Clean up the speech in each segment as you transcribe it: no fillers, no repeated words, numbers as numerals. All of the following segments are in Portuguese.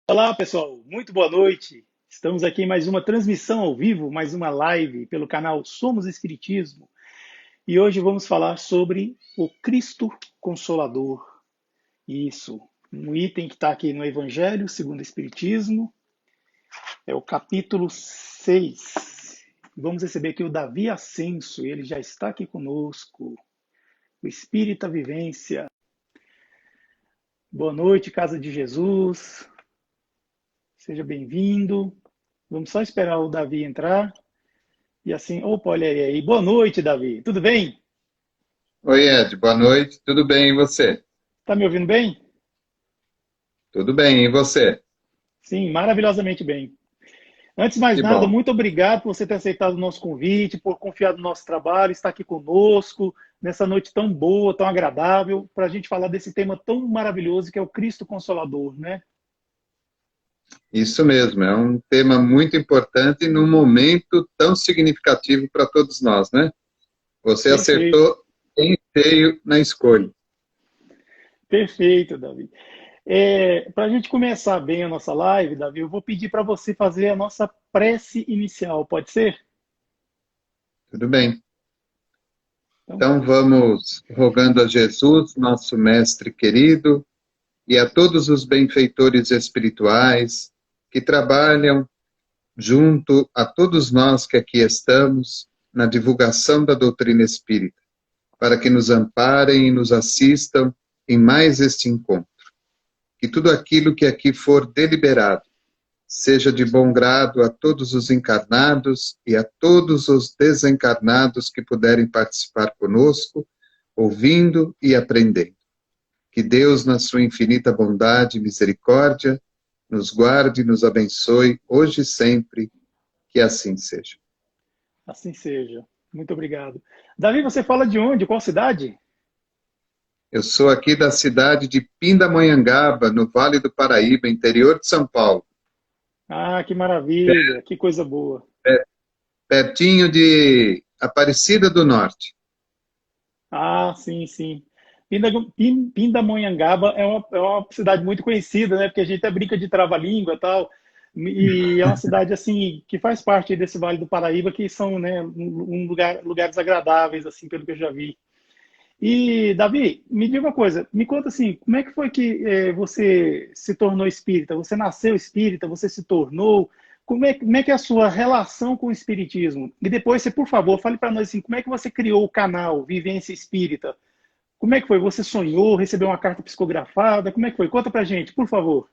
Olá, pessoal. Muito boa noite. Estamos aqui em mais uma transmissão ao vivo, mais uma live pelo canal Somos Espiritismo. E hoje vamos falar sobre o Cristo Consolador. Isso, um item que está aqui no Evangelho segundo o Espiritismo, é o capítulo 6. Vamos receber aqui o Davi Ascenso, ele já está aqui conosco, o Espírita Vivência. Boa noite, Casa de Jesus. Seja bem-vindo. Vamos só esperar o Davi entrar. E assim, opa, olha aí. Boa noite, Davi. Tudo bem? Oi, Ed, boa noite. Tudo bem, e você? Tá me ouvindo bem? Tudo bem, e você? Sim, maravilhosamente bem. Antes de mais Que nada, bom. muito obrigado por você ter aceitado o nosso convite, por confiar no nosso trabalho, estar aqui conosco nessa noite tão boa, tão agradável, para a gente falar desse tema tão maravilhoso que é o Cristo Consolador, né? Isso mesmo, é um tema muito importante num momento tão significativo para todos nós, né? Você Perfeito, acertou em cheio na escolha. perfeito, Davi. Para a gente começar bem a nossa live, Davi, eu vou pedir para você fazer a nossa prece inicial, pode ser? Tudo bem. Então, Então vamos rogando a Jesus, nosso mestre querido, e a todos os benfeitores espirituais que trabalham junto a todos nós que aqui estamos na divulgação da doutrina espírita, para que nos amparem e nos assistam em mais este encontro. Que tudo aquilo que aqui for deliberado seja de bom grado a todos os encarnados e a todos os desencarnados que puderem participar conosco, ouvindo e aprendendo. Que Deus, na sua infinita bondade e misericórdia, nos guarde e nos abençoe hoje e sempre, que assim seja. assim seja. Muito obrigado. Davi, você fala de onde? Qual cidade? Eu sou aqui da cidade de Pindamonhangaba, no Vale do Paraíba, interior de São Paulo, Ah, que maravilha, que coisa boa. pertinho de Aparecida do Norte. Ah, sim, sim. Pindamonhangaba é uma cidade muito conhecida, né? Porque a gente até brinca de trava-língua e tal. E é uma cidade, assim, que faz parte desse Vale do Paraíba, que são, né, lugares agradáveis, assim, pelo que eu já vi. E, Davi, me diga uma coisa, me conta assim, como é que foi que você se tornou espírita? Você nasceu espírita? Você se tornou? Como é que é a sua relação com o espiritismo? E depois, você, por favor, fale para nós assim, como é que você criou o canal Vivência Espírita? Como é que foi? Você sonhou, recebeu uma carta psicografada? Como é que foi? Conta pra gente, por favor.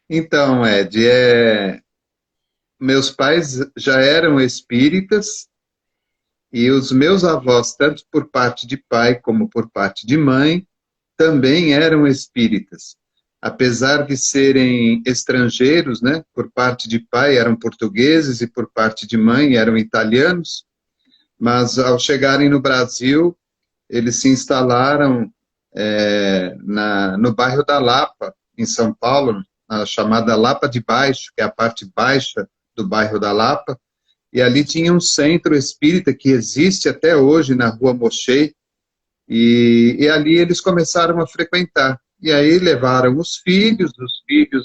Então, Ed, meus pais já eram espíritas e os meus avós, tanto por parte de pai como por parte de mãe, também eram espíritas. Apesar de serem estrangeiros, né, por parte de pai eram portugueses e por parte de mãe eram italianos, mas ao chegarem no Brasil, eles se instalaram no bairro da Lapa, em São Paulo, a chamada Lapa de Baixo, que é a parte baixa do bairro da Lapa, e ali tinha um centro espírita que existe até hoje na Rua Mochei, e ali eles começaram a frequentar. E aí levaram os filhos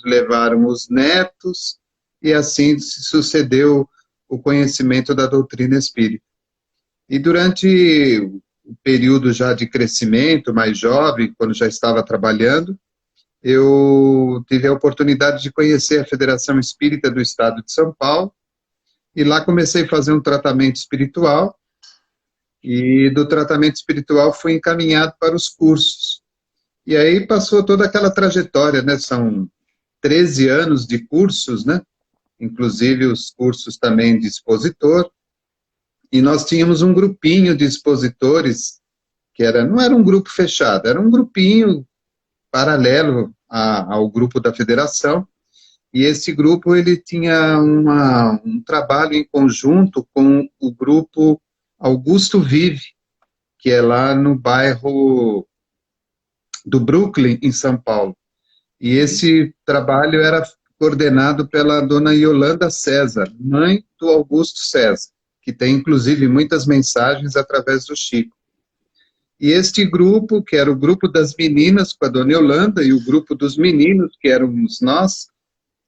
levaram os netos, e assim se sucedeu o conhecimento da doutrina espírita. E durante o período já de crescimento, mais jovem, quando já estava trabalhando, eu tive a oportunidade de conhecer a Federação Espírita do Estado de São Paulo, e lá comecei a fazer um tratamento espiritual, e do tratamento espiritual fui encaminhado para os cursos. E aí passou toda aquela trajetória, né? São 13 anos de cursos, né? Inclusive os cursos também de expositor, e nós tínhamos um grupinho de expositores, não era um grupo fechado, era um grupinho paralelo ao grupo da federação, e esse grupo ele tinha um trabalho em conjunto com o grupo Augusto Vive, que é lá no bairro do Brooklyn, em São Paulo. E Uhum. esse trabalho era coordenado pela dona Yolanda César, mãe do Augusto César, que tem inclusive muitas mensagens através do Chico. E este grupo, que era o grupo das meninas com a dona Yolanda, e o grupo dos meninos, que éramos nós,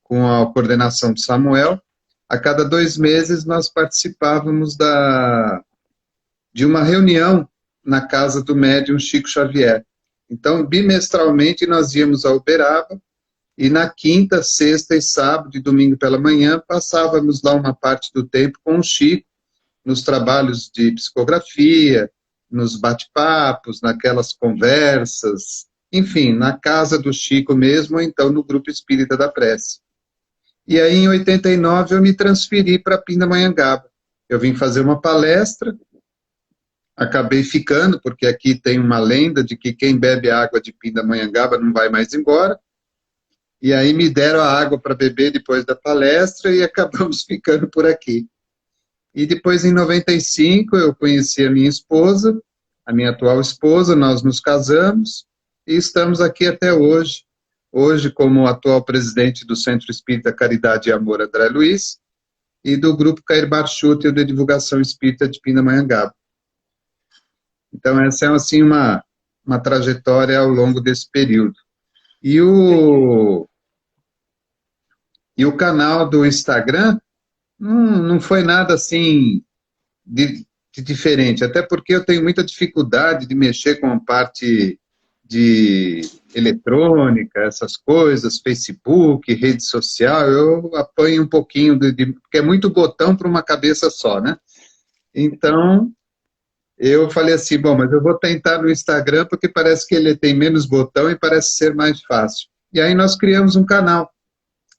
com a coordenação de Samuel, a cada 2 meses nós participávamos de uma reunião na casa do médium Chico Xavier. Então, bimestralmente, nós íamos a Uberaba, e na quinta, sexta e sábado e domingo pela manhã, passávamos lá uma parte do tempo com o Chico, nos trabalhos de psicografia, nos bate-papos, naquelas conversas, enfim, na casa do Chico mesmo, ou então no Grupo Espírita da Prece. E aí, em 89, eu me transferi para Pindamonhangaba. Eu vim fazer uma palestra, acabei ficando, porque aqui tem uma lenda de que quem bebe água de Pindamonhangaba não vai mais embora. E aí me deram a água para beber depois da palestra e acabamos ficando por aqui. E depois, em 95, eu conheci a minha esposa, a minha atual esposa, nós nos casamos e estamos aqui até hoje. Hoje, como atual presidente do Centro Espírita Caridade e Amor, André Luiz, e do Grupo Cair Barchútil de Divulgação Espírita de Pindamonhangaba. Então, essa é, assim, uma trajetória ao longo desse período. E o canal do Instagram não foi nada, assim, de diferente, até porque eu tenho muita dificuldade de mexer com a parte de eletrônica, essas coisas, Facebook, rede social, eu apanho um pouquinho, porque é muito botão para uma cabeça só, né? Então, eu falei assim, bom, mas eu vou tentar no Instagram, porque parece que ele tem menos botão e parece ser mais fácil. E aí nós criamos um canal.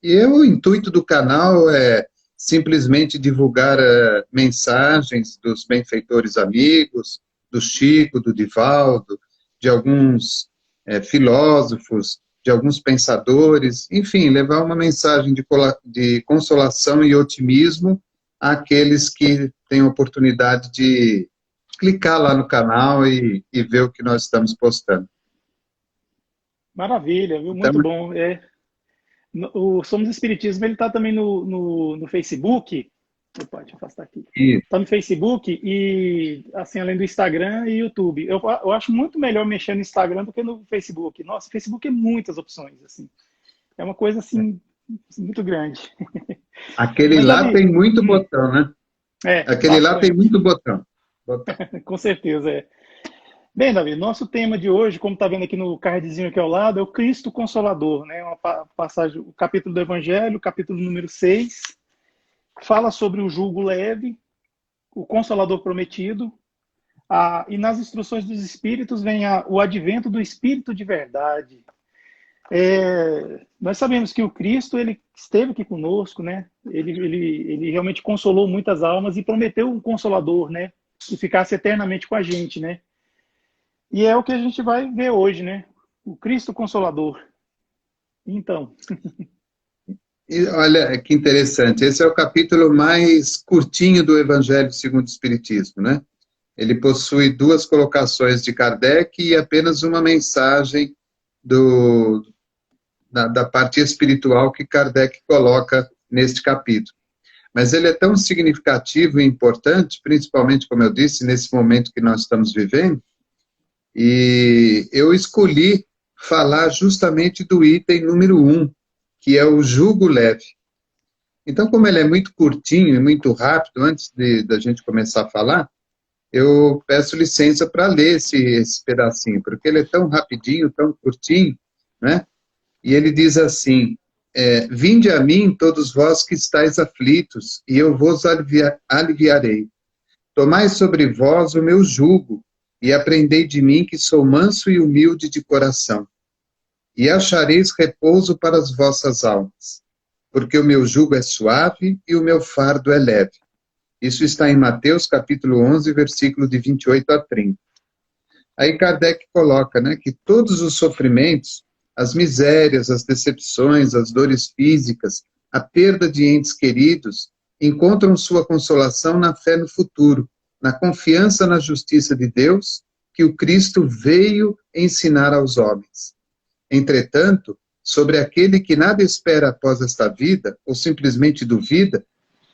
E o intuito do canal é simplesmente divulgar mensagens dos benfeitores amigos, do Chico, do Divaldo, de alguns filósofos, de alguns pensadores, enfim, levar uma mensagem de consolação e otimismo àqueles que têm a oportunidade de clicar lá no canal e ver o que nós estamos postando. Maravilha, viu? Muito bom. O Somos Espiritismo, ele está também no Facebook. Opa, deixa eu afastar aqui. Está no Facebook e, assim, além do Instagram e YouTube. Eu acho muito melhor mexer no Instagram do que no Facebook. Nossa, o Facebook é muitas opções, assim. É uma coisa, assim, muito grande. Aquele Mas, lá Davi, tem muito botão, né? Aquele lá tem muito botão. Com certeza, Bem, Davi, nosso tema de hoje, como está vendo aqui no cardzinho aqui ao lado, é o Cristo Consolador, né? Uma passagem, o capítulo do Evangelho, capítulo número 6, fala sobre o jugo leve, o Consolador prometido, e nas instruções dos Espíritos vem o advento do Espírito de verdade. Nós sabemos que o Cristo, ele esteve aqui conosco, né? Ele realmente consolou muitas almas e prometeu um Consolador, né? Que ficasse eternamente com a gente, né? E é o que a gente vai ver hoje, né? O Cristo Consolador. Então. E olha, que interessante. Esse é o capítulo mais curtinho do Evangelho segundo o Espiritismo, né? Ele possui 2 colocações de Kardec e apenas uma mensagem da parte espiritual que Kardec coloca neste capítulo. Mas ele é tão significativo e importante, principalmente, como eu disse, nesse momento que nós estamos vivendo, e eu escolhi falar justamente do item número 1, que é o jugo leve. Então, como ele é muito curtinho e muito rápido, antes da gente começar a falar, eu peço licença para ler esse pedacinho, porque ele é tão rapidinho, tão curtinho, né? E ele diz assim, vinde a mim todos vós que estáis aflitos, e eu vos aliviarei. Tomai sobre vós o meu jugo, e aprendei de mim que sou manso e humilde de coração. E achareis repouso para as vossas almas, porque o meu jugo é suave e o meu fardo é leve. Isso está em Mateus capítulo 11, versículo de 28 a 30. Aí Kardec coloca, né, que todos os sofrimentos, as misérias, as decepções, as dores físicas, a perda de entes queridos, encontram sua consolação na fé no futuro, na confiança na justiça de Deus, que o Cristo veio ensinar aos homens. Entretanto, sobre aquele que nada espera após esta vida, ou simplesmente duvida,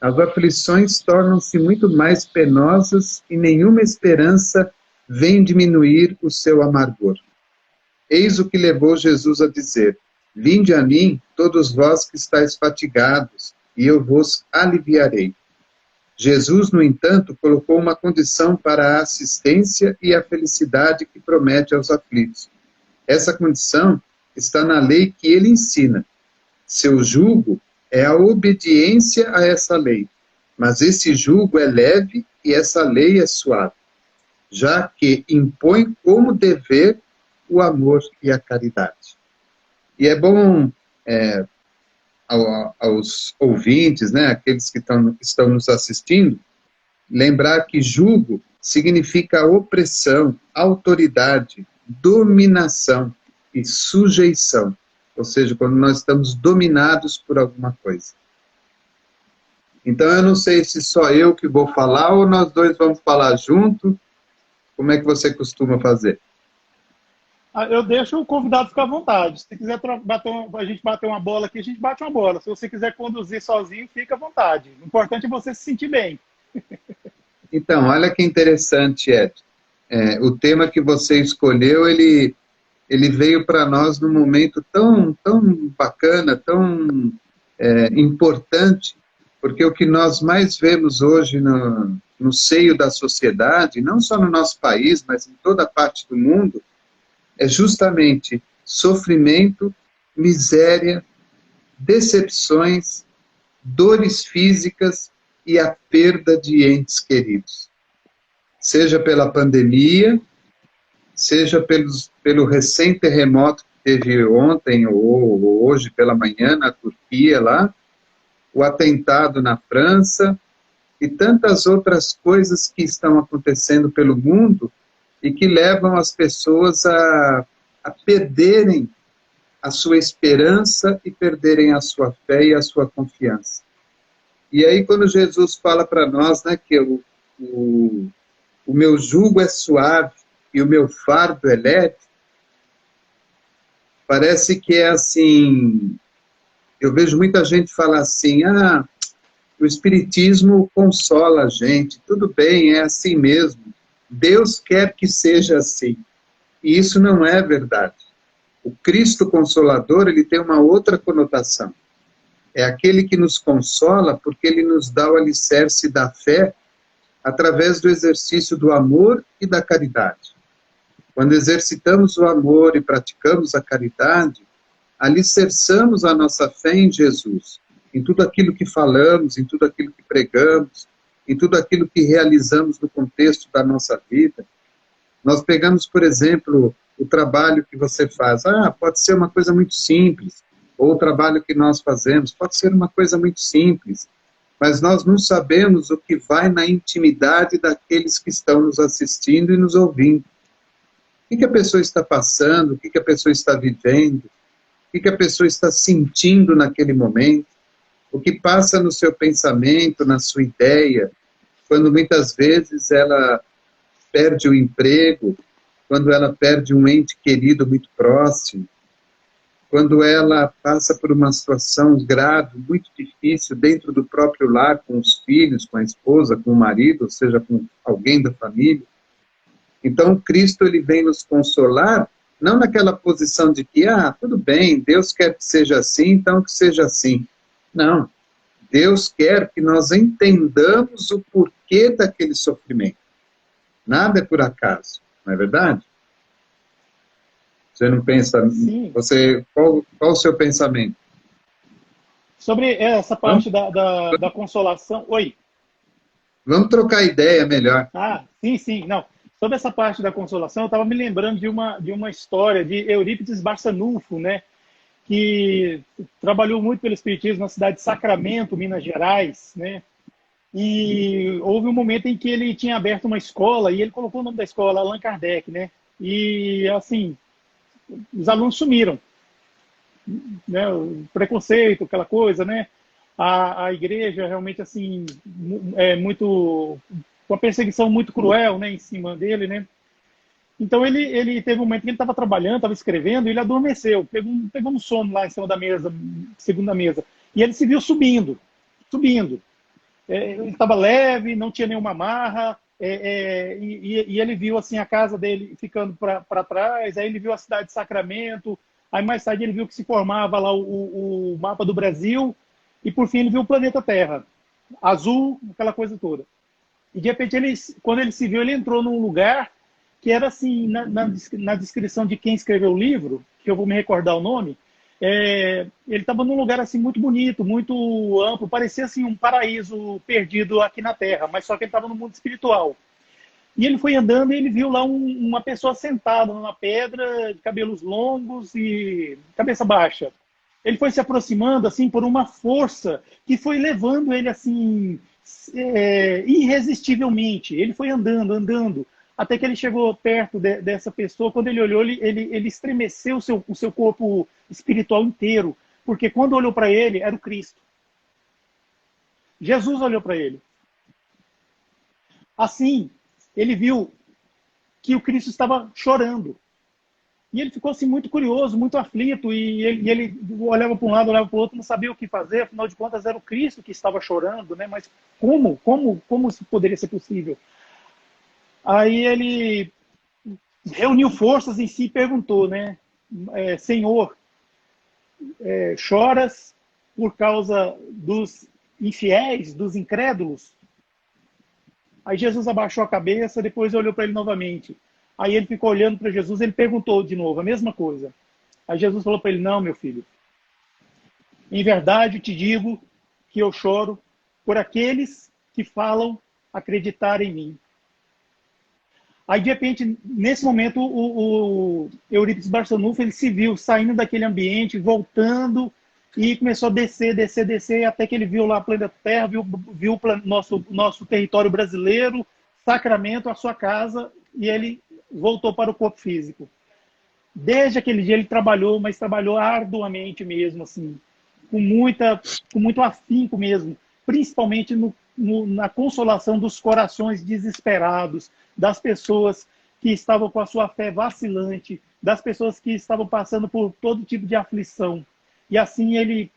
as aflições tornam-se muito mais penosas e nenhuma esperança vem diminuir o seu amargor. Eis o que levou Jesus a dizer: vinde a mim, todos vós que estáis fatigados, e eu vos aliviarei. Jesus, no entanto, colocou uma condição para a assistência e a felicidade que promete aos aflitos. Essa condição está na lei que ele ensina. Seu jugo é a obediência a essa lei, mas esse jugo é leve e essa lei é suave, já que impõe como dever o amor e a caridade. E é bom aos ouvintes, né, aqueles que estão nos assistindo, lembrar que jugo significa opressão, autoridade, dominação e sujeição. Ou seja, quando nós estamos dominados por alguma coisa. Então, eu não sei se só eu que vou falar ou nós dois vamos falar junto. Como é que você costuma fazer? Eu deixo o convidado ficar à vontade. Se quiser a gente bater uma bola aqui, a gente bate uma bola. Se você quiser conduzir sozinho, fica à vontade. O importante é você se sentir bem. Então, olha que interessante, Ed. O tema que você escolheu, ele veio para nós num momento tão bacana, tão importante, porque o que nós mais vemos hoje no seio da sociedade, não só no nosso país, mas em toda parte do mundo, é justamente sofrimento, miséria, decepções, dores físicas e a perda de entes queridos. Seja pela pandemia, seja pelo recém-terremoto que teve ontem ou hoje pela manhã na Turquia, lá, o atentado na França e tantas outras coisas que estão acontecendo pelo mundo e que levam as pessoas a perderem a sua esperança e perderem a sua fé e a sua confiança. E aí, quando Jesus fala para nós, né, que o meu jugo é suave e o meu fardo é leve, parece que é assim, eu vejo muita gente falar assim, o Espiritismo consola a gente, tudo bem, é assim mesmo, Deus quer que seja assim, e isso não é verdade. O Cristo Consolador, ele tem uma outra conotação, é aquele que nos consola porque ele nos dá o alicerce da fé através do exercício do amor e da caridade. Quando exercitamos o amor e praticamos a caridade, alicerçamos a nossa fé em Jesus, em tudo aquilo que falamos, em tudo aquilo que pregamos, em tudo aquilo que realizamos no contexto da nossa vida. Nós pegamos, por exemplo, o trabalho que você faz. Pode ser uma coisa muito simples, ou o trabalho que nós fazemos, pode ser uma coisa muito simples, mas nós não sabemos o que vai na intimidade daqueles que estão nos assistindo e nos ouvindo. O que a pessoa está passando, o que a pessoa está vivendo, o que a pessoa está sentindo naquele momento, o que passa no seu pensamento, na sua ideia, quando muitas vezes ela perde o emprego, quando ela perde um ente querido muito próximo, quando ela passa por uma situação grave, muito difícil, dentro do próprio lar, com os filhos, com a esposa, com o marido, ou seja, com alguém da família. Então, Cristo, ele vem nos consolar, não naquela posição de que, tudo bem, Deus quer que seja assim, então que seja assim. Não. Deus quer que nós entendamos o porquê daquele sofrimento. Nada é por acaso, não é verdade? Você não pensa... Sim. Qual o seu pensamento? Sobre essa parte da consolação... Oi. Vamos trocar ideia melhor. Sim. Não. Sobre essa parte da consolação, eu estava me lembrando de uma história de Eurípides Barçanufo, né? Que trabalhou muito pelo Espiritismo na cidade de Sacramento, Minas Gerais, né? E houve um momento em que ele tinha aberto uma escola e ele colocou o nome da escola Allan Kardec, né? E, assim, os alunos sumiram, né? O preconceito, aquela coisa, né? A igreja realmente, assim, é muito... uma perseguição muito cruel, né? Em cima dele, né? Então ele teve um momento que ele estava trabalhando, estava escrevendo, e ele adormeceu, pegou um sono lá em cima da mesa, segunda mesa, e ele se viu subindo. Ele estava leve, não tinha nenhuma marra, e ele viu assim a casa dele ficando para trás, aí ele viu a cidade de Sacramento, aí mais tarde ele viu que se formava lá o mapa do Brasil, e por fim ele viu o planeta Terra, azul, aquela coisa toda. E de repente, quando ele se viu, ele entrou num lugar que era assim, na descrição de quem escreveu o livro, que eu vou me recordar o nome, ele estava num lugar assim muito bonito, muito amplo, parecia assim um paraíso perdido aqui na Terra, mas só que ele estava no mundo espiritual. E ele foi andando e ele viu lá uma pessoa sentada numa pedra, de cabelos longos e cabeça baixa. Ele foi se aproximando assim por uma força que foi levando ele assim irresistivelmente. Ele foi andando, andando, até que ele chegou perto dessa pessoa. Quando ele olhou, ele estremeceu o seu corpo espiritual inteiro, porque quando olhou para ele, era o Cristo. Jesus olhou para ele. Assim, ele viu que o Cristo estava chorando. E ele ficou assim muito curioso, muito aflito, e ele olhava para um lado, olhava para o outro, não sabia o que fazer, afinal de contas era o Cristo que estava chorando, né? Mas como isso poderia ser possível? Aí ele reuniu forças em si e perguntou, né? Senhor, choras por causa dos infiéis, dos incrédulos? Aí Jesus abaixou a cabeça, depois olhou para ele novamente. Aí ele ficou olhando para Jesus, ele perguntou de novo a mesma coisa. Aí Jesus falou para ele, não, meu filho, em verdade te digo que eu choro por aqueles que falam acreditar em mim. Aí, de repente, nesse momento, o Eurípides Barçanufo, ele se viu saindo daquele ambiente, voltando, e começou a descer, descer, descer, até que ele viu lá o planeta Terra, viu o nosso território brasileiro, Sacramento, a sua casa, e ele voltou para o corpo físico. Desde aquele dia ele trabalhou, mas trabalhou arduamente mesmo, assim, com muito afinco mesmo, principalmente na consolação dos corações desesperados, das pessoas que estavam com a sua fé vacilante, das pessoas que estavam passando por todo tipo de aflição. E assim ele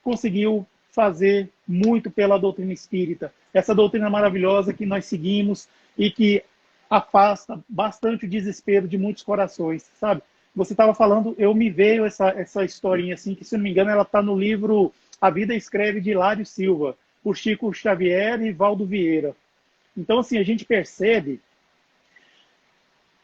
conseguiu fazer muito pela doutrina espírita. Essa doutrina maravilhosa que nós seguimos e que afasta bastante o desespero de muitos corações, sabe? Você estava falando, eu me veio essa historinha assim, que se não me engano ela está no livro A Vida Escreve de Hilário Silva, por Chico Xavier e Valdo Vieira. Então assim, a gente percebe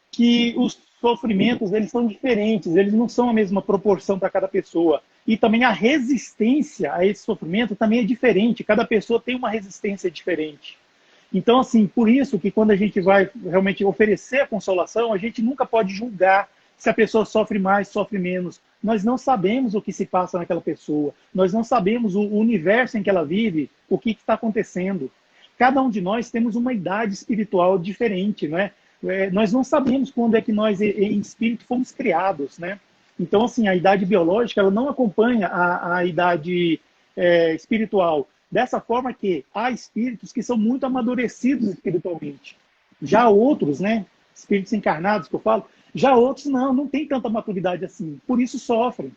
que os sofrimentos eles são diferentes, eles não são a mesma proporção para cada pessoa. E também a resistência a esse sofrimento também é diferente, cada pessoa tem uma resistência diferente. Então, assim, por isso que quando a gente vai realmente oferecer a consolação, a gente nunca pode julgar se a pessoa sofre mais, sofre menos. Nós não sabemos o que se passa naquela pessoa, nós não sabemos o universo em que ela vive, o que está acontecendo. Cada um de nós temos uma idade espiritual diferente, né? Nós não sabemos quando é que nós, em espírito, fomos criados, né? Então, assim, a idade biológica, ela não acompanha a idade espiritual. Dessa forma que há espíritos que são muito amadurecidos espiritualmente. Já outros, né? Espíritos encarnados, que eu falo, já outros não tem tanta maturidade assim. Por isso sofrem.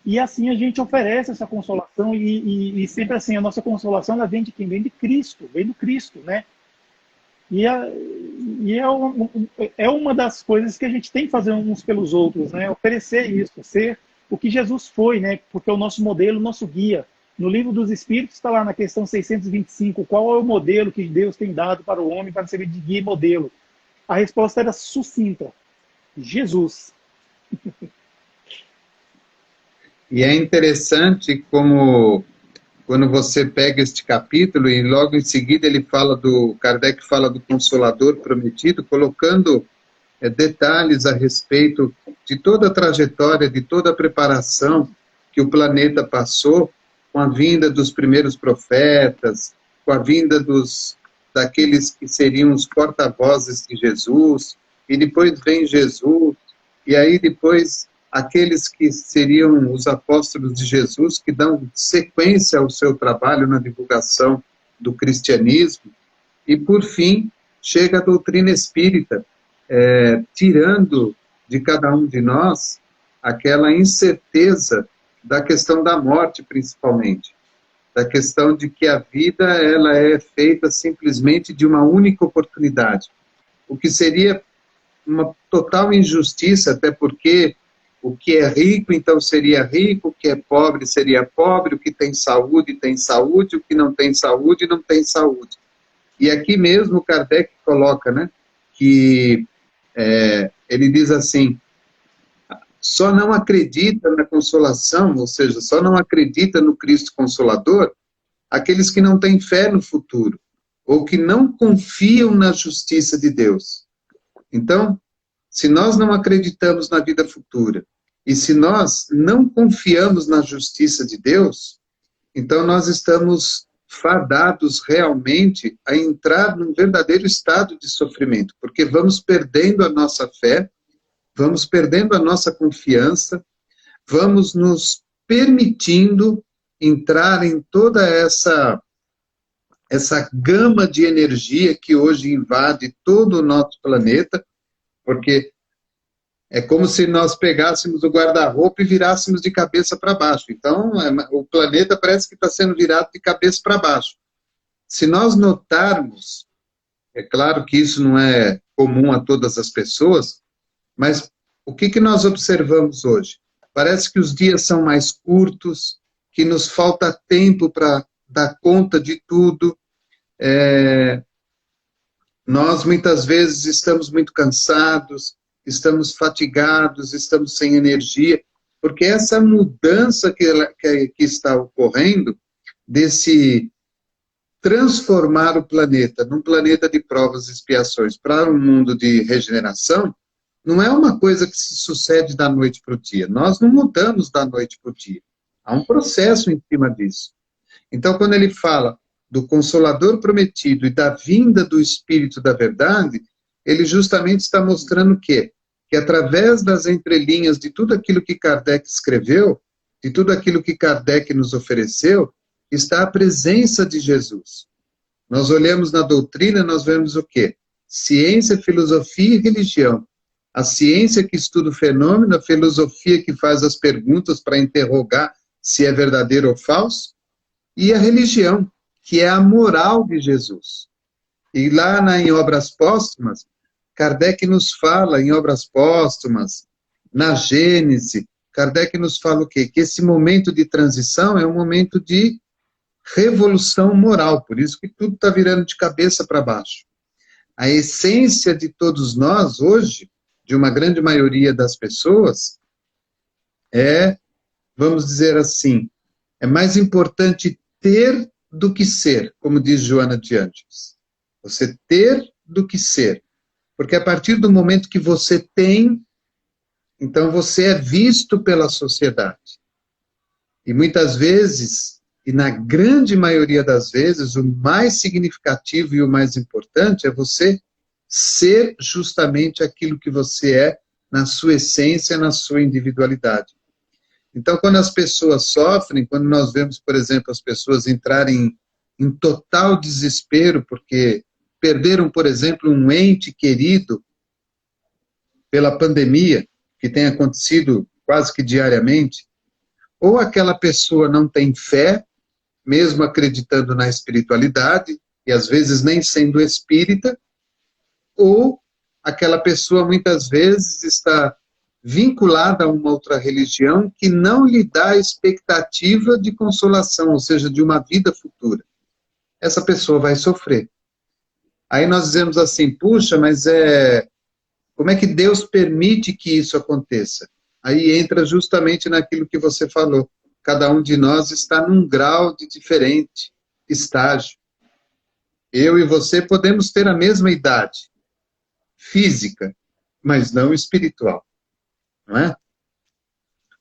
E assim a gente oferece essa consolação e sempre assim, a nossa consolação, ela vem de quem? Vem de Cristo, vem do Cristo, né? E é uma das coisas que a gente tem que fazer uns pelos outros, né? Oferecer isso, ser o que Jesus foi, né? Porque é o nosso modelo, o nosso guia. No Livro dos Espíritos está lá na questão 625, qual é o modelo que Deus tem dado para o homem para servir de guia e modelo? A resposta era sucinta: Jesus. E é interessante como, quando você pega este capítulo e logo em seguida Kardec fala do Consolador prometido, colocando detalhes a respeito de toda a trajetória, de toda a preparação que o planeta passou com a vinda dos primeiros profetas, com a vinda daqueles que seriam os porta-vozes de Jesus, e depois vem Jesus, e aí depois aqueles que seriam os apóstolos de Jesus, que dão sequência ao seu trabalho na divulgação do cristianismo, e por fim chega a doutrina espírita, tirando de cada um de nós aquela incerteza da questão da morte, principalmente. da questão de que a vida ela é feita simplesmente de uma única oportunidade, o que seria uma total injustiça, até porque o que é rico, então, seria rico, o que é pobre, seria pobre, o que tem saúde, o que não tem saúde, não tem saúde. E aqui mesmo Kardec coloca, né, que ele diz assim, só não acredita na consolação, ou seja, só não acredita no Cristo Consolador, aqueles que não têm fé no futuro, ou que não confiam na justiça de Deus. Então, se nós não acreditamos na vida futura, e se nós não confiamos na justiça de Deus, então nós estamos fadados realmente a entrar num verdadeiro estado de sofrimento, porque vamos perdendo a nossa fé, vamos perdendo a nossa confiança, vamos nos permitindo entrar em toda essa gama de energia que hoje invade todo o nosso planeta, porque é como se nós pegássemos o guarda-roupa e virássemos de cabeça para baixo. Então, o planeta parece que está sendo virado de cabeça para baixo. Se nós notarmos, é claro que isso não é comum a todas as pessoas, mas o que nós observamos hoje? Parece que os dias são mais curtos, que nos falta tempo para dar conta de tudo. Nós, muitas vezes, estamos muito cansados, estamos fatigados, estamos sem energia, porque essa mudança que está ocorrendo, desse transformar o planeta num planeta de provas e expiações para um mundo de regeneração, não é uma coisa que se sucede da noite para o dia. Nós não mudamos da noite para o dia. Há um processo em cima disso. Então, quando ele fala do Consolador prometido e da vinda do Espírito da Verdade, ele justamente está mostrando o quê? Que através das entrelinhas de tudo aquilo que Kardec escreveu, de tudo aquilo que Kardec nos ofereceu, está a presença de Jesus. Nós olhamos na doutrina, nós vemos o quê? Ciência, filosofia e religião. A ciência que estuda o fenômeno, a filosofia que faz as perguntas para interrogar se é verdadeiro ou falso, e a religião, que é a moral de Jesus. E lá em Obras Póstumas, Kardec nos fala, em Obras Póstumas, na Gênese, Kardec nos fala o quê? Que esse momento de transição é um momento de revolução moral, por isso que tudo está virando de cabeça para baixo. A essência de todos nós, hoje, de uma grande maioria das pessoas, vamos dizer assim, é mais importante ter do que ser, como diz Joana de Ângeles. Você ter do que ser. Porque a partir do momento que você tem, então você é visto pela sociedade. E muitas vezes, e na grande maioria das vezes, o mais significativo e o mais importante é você ser justamente aquilo que você é na sua essência, na sua individualidade. Então, quando as pessoas sofrem, quando nós vemos, por exemplo, as pessoas entrarem em total desespero porque perderam, por exemplo, um ente querido pela pandemia, que tem acontecido quase que diariamente, ou aquela pessoa não tem fé, mesmo acreditando na espiritualidade, e às vezes nem sendo espírita, ou aquela pessoa muitas vezes está vinculada a uma outra religião que não lhe dá expectativa de consolação, ou seja, de uma vida futura. Essa pessoa vai sofrer. Aí nós dizemos assim, puxa, mas como é que Deus permite que isso aconteça? Aí entra justamente naquilo que você falou. Cada um de nós está num grau de diferente estágio. Eu e você podemos ter a mesma idade física, mas não espiritual. Não é?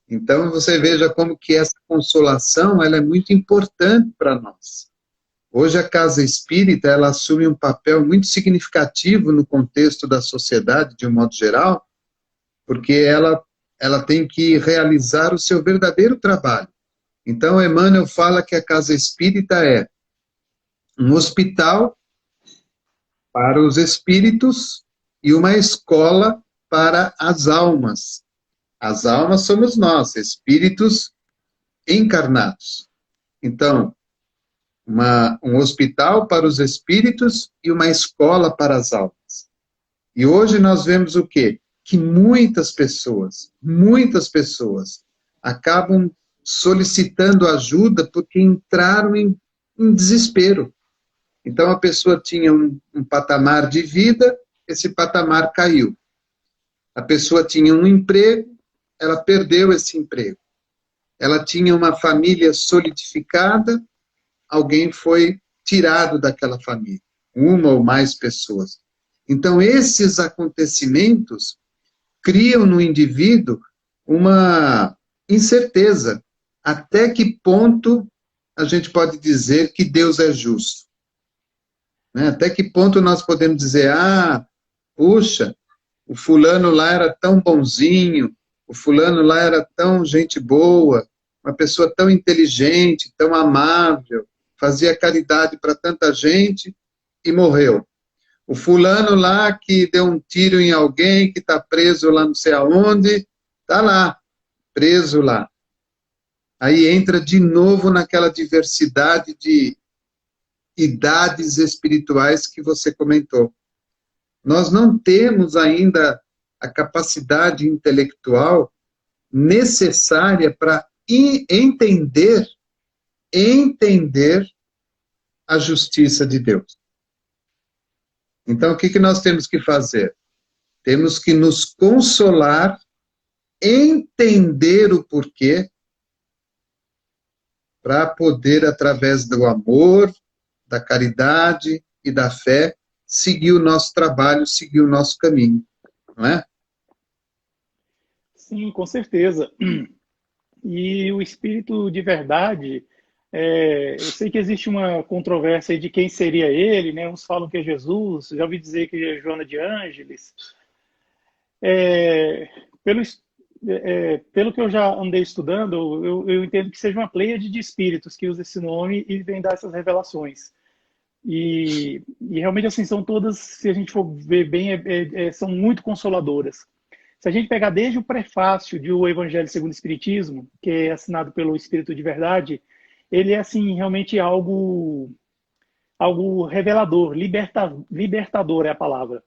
Então você veja como que essa consolação ela é muito importante para nós. Hoje a Casa Espírita ela assume um papel muito significativo no contexto da sociedade, de um modo geral, porque ela tem que realizar o seu verdadeiro trabalho. Então Emmanuel fala que a Casa Espírita é um hospital para os espíritos e uma escola para as almas. As almas somos nós, espíritos encarnados. Então, um hospital para os espíritos e uma escola para as almas. E hoje nós vemos o quê? Que muitas pessoas acabam solicitando ajuda porque entraram em desespero. Então a pessoa tinha um patamar de vida, esse patamar caiu. A pessoa tinha um emprego, ela perdeu esse emprego. Ela tinha uma família solidificada, alguém foi tirado daquela família, uma ou mais pessoas. Então, esses acontecimentos criam no indivíduo uma incerteza. Até que ponto a gente pode dizer que Deus é justo? Né? Até que ponto nós podemos dizer, puxa, o fulano lá era tão bonzinho, o fulano lá era tão gente boa, uma pessoa tão inteligente, tão amável, fazia caridade para tanta gente e morreu. O fulano lá que deu um tiro em alguém, que está preso lá não sei aonde, está lá, preso lá. Aí entra de novo naquela diversidade de idades espirituais que você comentou. Nós não temos ainda a capacidade intelectual necessária para entender a justiça de Deus. Então, o que nós temos que fazer? Temos que nos consolar, entender o porquê, para poder, através do amor, da caridade e da fé, seguir o nosso trabalho, seguir o nosso caminho, não é? Sim, com certeza. E o espírito de verdade, eu sei que existe uma controvérsia aí de quem seria ele, né? Uns falam que é Jesus, já ouvi dizer que é Joana de Ângeles. É, pelo, pelo que eu já andei estudando, eu entendo que seja uma pleiade de espíritos que usa esse nome e vem dar essas revelações. E realmente, assim, são todas, se a gente for ver bem, são muito consoladoras. Se a gente pegar desde o prefácio de O Evangelho segundo o Espiritismo, que é assinado pelo Espírito de Verdade, ele é, assim, realmente algo revelador, libertador é a palavra.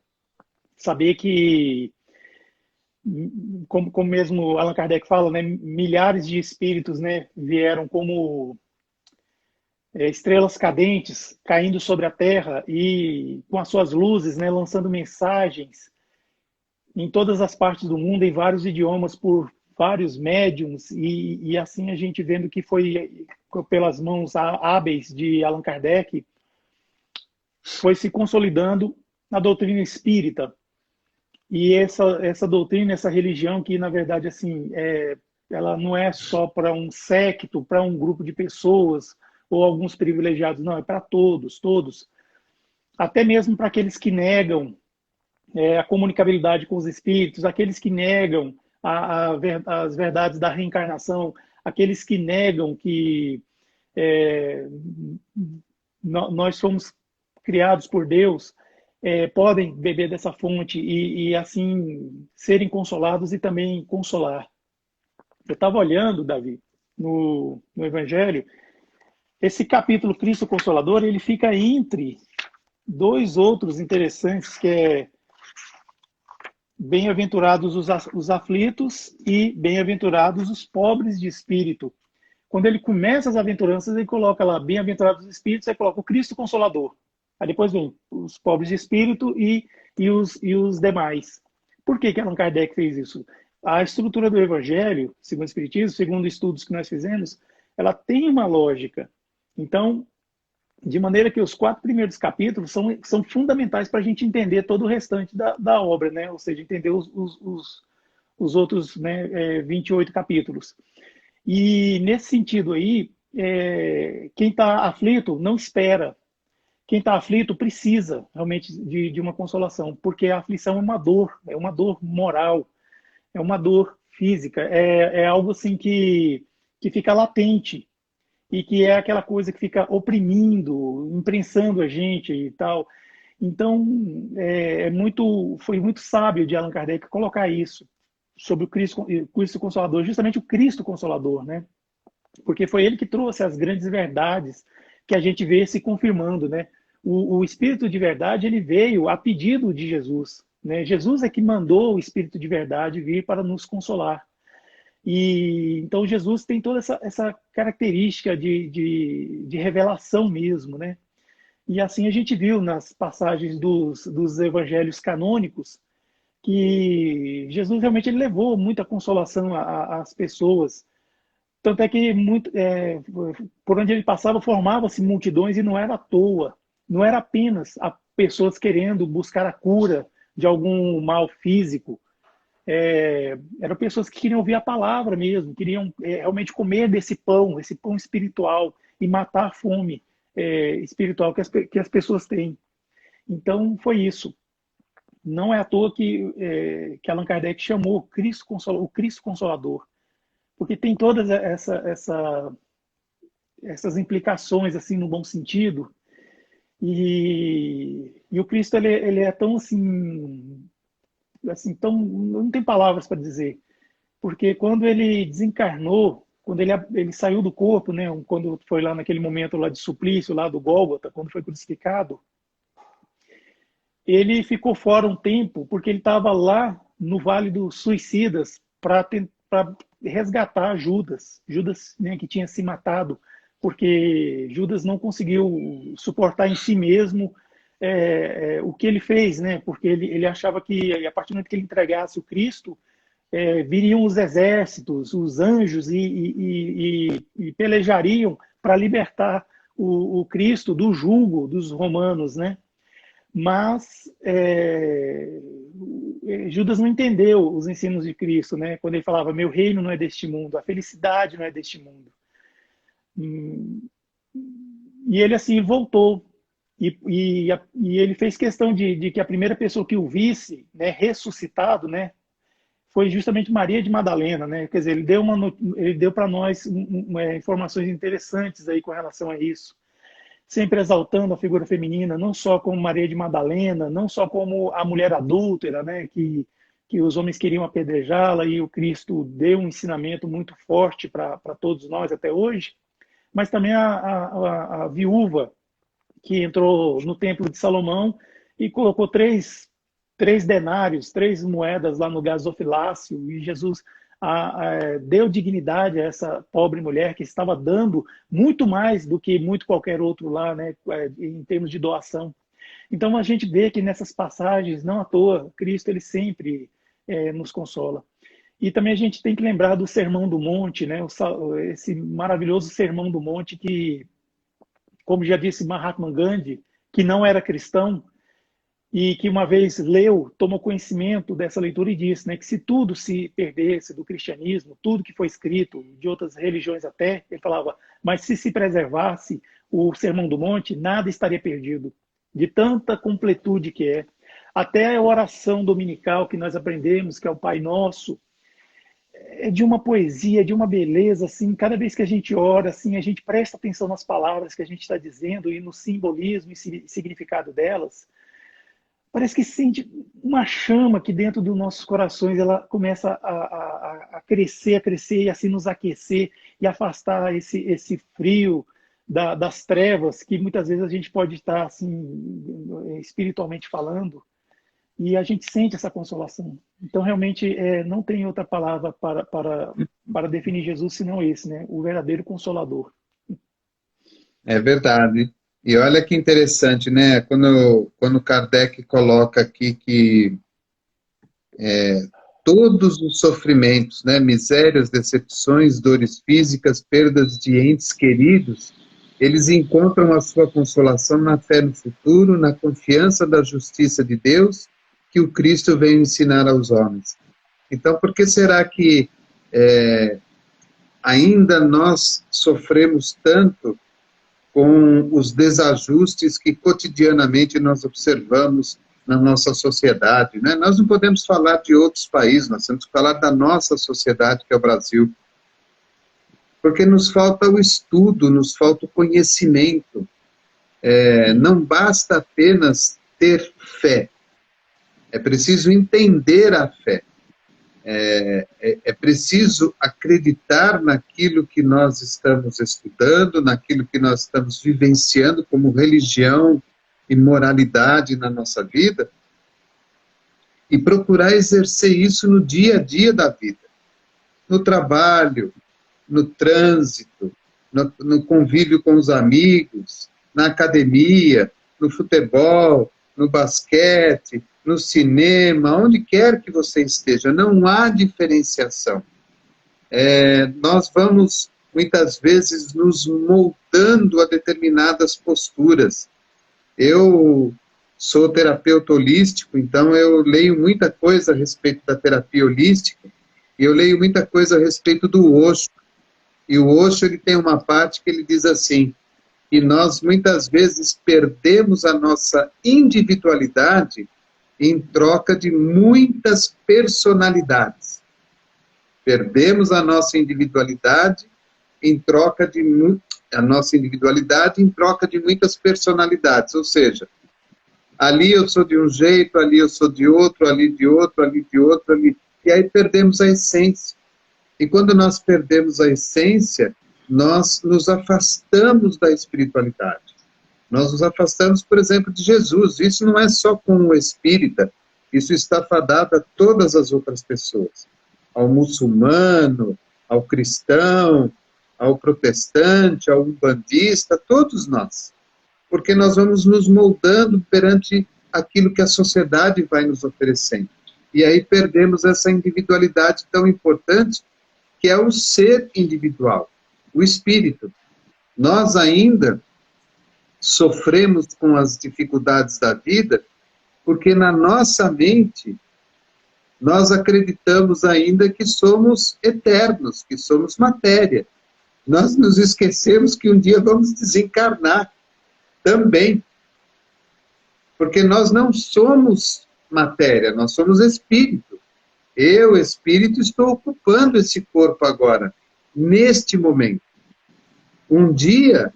Saber que, como mesmo Allan Kardec fala, né, milhares de espíritos, né, vieram como estrelas cadentes caindo sobre a Terra e com as suas luzes, né, lançando mensagens em todas as partes do mundo, em vários idiomas, por vários médiums, e assim a gente vendo que foi pelas mãos hábeis de Allan Kardec, foi se consolidando na doutrina espírita. E essa doutrina, essa religião que, na verdade, assim, ela não é só para um séquito, para um grupo de pessoas ou alguns privilegiados, não, é para todos, todos. Até mesmo para aqueles que negam a comunicabilidade com os espíritos, aqueles que negam as verdades da reencarnação, aqueles que negam que nós somos criados por Deus, podem beber dessa fonte e assim serem consolados e também consolar. Eu estava olhando, Davi, no Evangelho, esse capítulo Cristo Consolador, ele fica entre dois outros interessantes, que é bem-aventurados os aflitos e bem-aventurados os pobres de espírito. Quando ele começa as aventuranças, ele coloca lá, bem-aventurados os espíritos, aí coloca o Cristo Consolador. Aí depois vem os pobres de espírito e os demais. Por que Allan Kardec fez isso? A estrutura do Evangelho, segundo o Espiritismo, segundo estudos que nós fizemos, ela tem uma lógica. Então, de maneira que os 4 primeiros capítulos são fundamentais para a gente entender todo o restante da obra, né? Ou seja, entender os outros, né, 28 capítulos. E nesse sentido aí, quem está aflito não espera. Quem está aflito precisa realmente de uma consolação, porque a aflição é uma dor moral, é uma dor física, é algo assim que fica latente e que é aquela coisa que fica oprimindo, imprensando a gente e tal. Então, foi muito sábio de Allan Kardec colocar isso sobre o Cristo Consolador, justamente o Cristo Consolador, né? Porque foi ele que trouxe as grandes verdades que a gente vê se confirmando, né? O Espírito de verdade, ele veio a pedido de Jesus, né? Jesus é que mandou o Espírito de verdade vir para nos consolar. E então Jesus tem toda essa característica de revelação mesmo, né? E assim a gente viu nas passagens dos evangelhos canônicos que Jesus realmente ele levou muita consolação às pessoas. Tanto é que por onde ele passava formava-se multidões e não era à toa. Não era apenas a pessoas querendo buscar a cura de algum mal físico. Eram pessoas que queriam ouvir a palavra mesmo, queriam realmente comer desse pão, esse pão espiritual, e matar a fome espiritual que as pessoas têm. Então, foi isso. Não é à toa que Allan Kardec chamou o Cristo Consolador, porque tem todas essas implicações, assim, no bom sentido, e o Cristo, ele é tão, assim, tão, não tem palavras para dizer, porque quando ele desencarnou, quando ele saiu do corpo, né, quando foi lá naquele momento lá de suplício, lá do Gólgota, quando foi crucificado, ele ficou fora um tempo, porque ele estava lá no Vale dos Suicidas para resgatar Judas, né, que tinha se matado, porque Judas não conseguiu suportar em si mesmo o que ele fez, né, porque ele achava que a partir do momento que ele entregasse o Cristo, viriam os exércitos, os anjos e pelejariam para libertar o Cristo do jugo dos romanos, né? Mas Judas não entendeu os ensinos de Cristo, né? Quando ele falava, meu reino não é deste mundo, a felicidade não é deste mundo. E ele assim voltou. E ele fez questão de que a primeira pessoa que o visse, né, ressuscitado, né, foi justamente Maria de Madalena, né? Quer dizer, ele deu para nós informações interessantes aí com relação a isso, sempre exaltando a figura feminina, não só como Maria de Madalena, não só como a mulher adúltera, né? Que os homens queriam apedrejá-la e o Cristo deu um ensinamento muito forte para todos nós até hoje, mas também a viúva que entrou no templo de Salomão e colocou três denários, 3 moedas lá no gasofilácio, e Jesus deu dignidade a essa pobre mulher que estava dando muito mais do que qualquer outro lá, né, em termos de doação. Então a gente vê que nessas passagens, não à toa, Cristo ele sempre nos consola. E também a gente tem que lembrar do Sermão do Monte, né, esse maravilhoso Sermão do Monte que, como já disse Mahatma Gandhi, que não era cristão, e que uma vez leu, tomou conhecimento dessa leitura e disse, né, que se tudo se perdesse do cristianismo, tudo que foi escrito, de outras religiões até, ele falava, mas se preservasse o Sermão do Monte, nada estaria perdido, de tanta completude que é. Até a oração dominical que nós aprendemos, que é o Pai Nosso, é de uma poesia, de uma beleza, assim, cada vez que a gente ora, assim, a gente presta atenção nas palavras que a gente está dizendo e no simbolismo e significado delas. Parece que sente uma chama que dentro dos nossos corações ela começa a crescer e assim nos aquecer e afastar esse frio das trevas que muitas vezes a gente pode estar assim espiritualmente falando, e a gente sente essa consolação. Então realmente não tem outra palavra para definir Jesus senão esse, né? O verdadeiro Consolador. É verdade. E olha que interessante, né? Quando Kardec coloca aqui que todos os sofrimentos, né, misérias, decepções, dores físicas, perdas de entes queridos, eles encontram a sua consolação na fé no futuro, na confiança da justiça de Deus, que o Cristo veio ensinar aos homens. Então, por que será que ainda nós sofremos tanto com os desajustes que cotidianamente nós observamos na nossa sociedade, né? Nós não podemos falar de outros países, nós temos que falar da nossa sociedade, que é o Brasil. Porque nos falta o estudo, nos falta o conhecimento. Não basta apenas ter fé, é preciso entender a fé. É preciso acreditar naquilo que nós estamos estudando, naquilo que nós estamos vivenciando como religião e moralidade na nossa vida, e procurar exercer isso no dia a dia da vida, no trabalho, no trânsito, no convívio com os amigos, na academia, no futebol, no basquete, no cinema, onde quer que você esteja, não há diferenciação. Nós vamos, muitas vezes, nos moldando a determinadas posturas. Eu sou terapeuta holístico, então eu leio muita coisa a respeito da terapia holística, e eu leio muita coisa a respeito do Osho. E o Osho, ele tem uma parte que ele diz assim, que nós muitas vezes perdemos a nossa individualidade em troca de muitas personalidades. Perdemos a nossa individualidade em troca de muitas personalidades, ou seja, ali eu sou de um jeito, ali eu sou de outro, ali de outro, ali de outro, ali. E aí perdemos a essência. E quando nós perdemos a essência, nós nos afastamos da espiritualidade. Nós nos afastamos, por exemplo, de Jesus. Isso não é só com o espírita, isso está fadado a todas as outras pessoas. Ao muçulmano, ao cristão, ao protestante, ao umbandista, todos nós. Porque nós vamos nos moldando perante aquilo que a sociedade vai nos oferecendo. E aí perdemos essa individualidade tão importante, que é o ser individual, o espírito. Nós ainda sofremos com as dificuldades da vida, porque na nossa mente, nós acreditamos ainda que somos eternos, que somos matéria. Nós nos esquecemos que um dia vamos desencarnar também. Porque nós não somos matéria, nós somos espírito. Eu, espírito, estou ocupando esse corpo agora, neste momento. Um dia,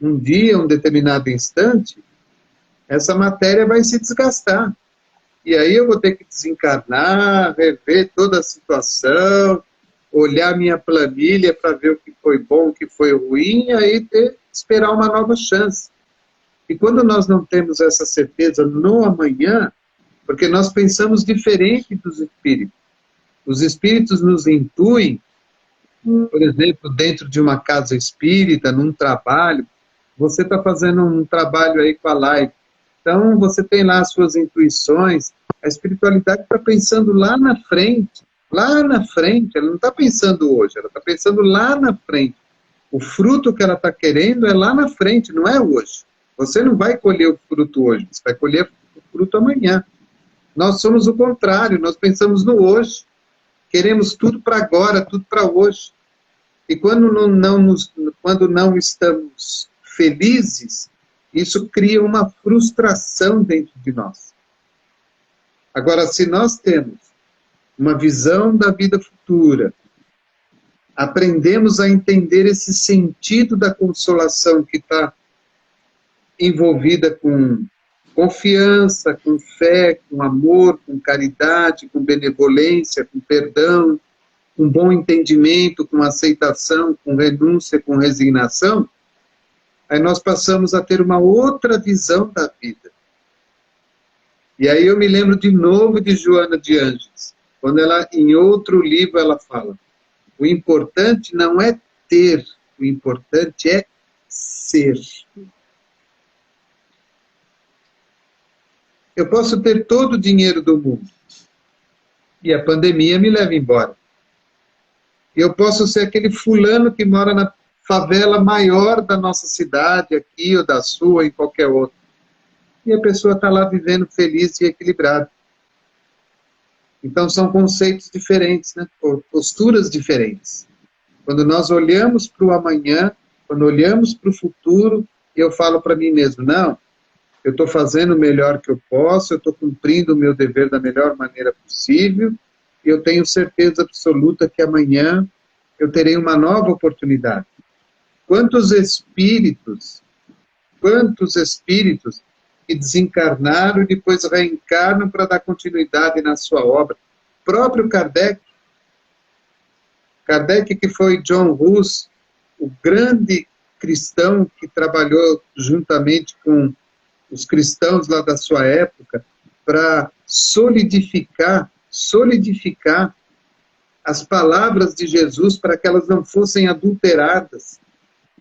um determinado instante, essa matéria vai se desgastar. E aí eu vou ter que desencarnar, rever toda a situação, olhar minha planilha para ver o que foi bom, o que foi ruim, e aí esperar uma nova chance. E quando nós não temos essa certeza no amanhã, porque nós pensamos diferente dos espíritos. Os espíritos nos intuem, por exemplo, dentro de uma casa espírita, num trabalho, você está fazendo um trabalho aí com a live, então você tem lá as suas intuições, a espiritualidade está pensando lá na frente, ela não está pensando hoje, ela está pensando lá na frente. O fruto que ela está querendo é lá na frente, não é hoje. Você não vai colher o fruto hoje, você vai colher o fruto amanhã. Nós somos o contrário, nós pensamos no hoje. Queremos tudo para agora, tudo para hoje. E quando não estamos felizes, isso cria uma frustração dentro de nós. Agora, se nós temos uma visão da vida futura, aprendemos a entender esse sentido da consolação que está envolvida com confiança, com fé, com amor, com caridade, com benevolência, com perdão, com bom entendimento, com aceitação, com renúncia, com resignação, aí nós passamos a ter uma outra visão da vida. E aí eu me lembro de novo de Joana de Ângeles, quando ela, em outro livro, ela fala, o importante não é ter, o importante é ser. Eu posso ter todo o dinheiro do mundo e a pandemia me leva embora. Eu posso ser aquele fulano que mora na favela maior da nossa cidade, aqui ou da sua, ou em qualquer outra. E a pessoa está lá vivendo feliz e equilibrada. Então são conceitos diferentes, né? Posturas diferentes. Quando nós olhamos para o amanhã, quando olhamos para o futuro, eu falo para mim mesmo, não, eu estou fazendo o melhor que eu posso, eu estou cumprindo o meu dever da melhor maneira possível, e eu tenho certeza absoluta que amanhã eu terei uma nova oportunidade. Quantos espíritos que desencarnaram e depois reencarnam para dar continuidade na sua obra? próprio Kardec. Kardec, que foi John Hus, o grande cristão que trabalhou juntamente com os cristãos lá da sua época para solidificar as palavras de Jesus para que elas não fossem adulteradas.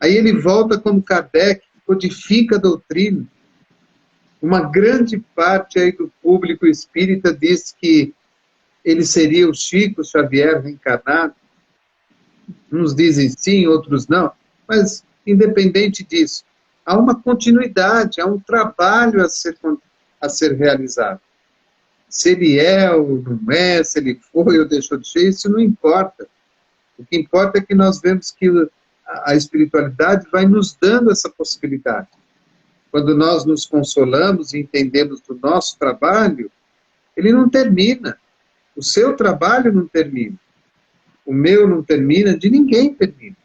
Aí ele volta como Kardec, codifica a doutrina. Uma grande parte aí do público espírita diz que ele seria o Chico Xavier reencarnado. Uns dizem sim, outros não. Mas, independente disso, há uma continuidade, há um trabalho a ser realizado. Se ele é ou não é, se ele foi ou deixou de ser, isso não importa. O que importa é que nós vemos que a espiritualidade vai nos dando essa possibilidade. Quando nós nos consolamos e entendemos do nosso trabalho, ele não termina. O seu trabalho não termina. O meu não termina, de ninguém termina.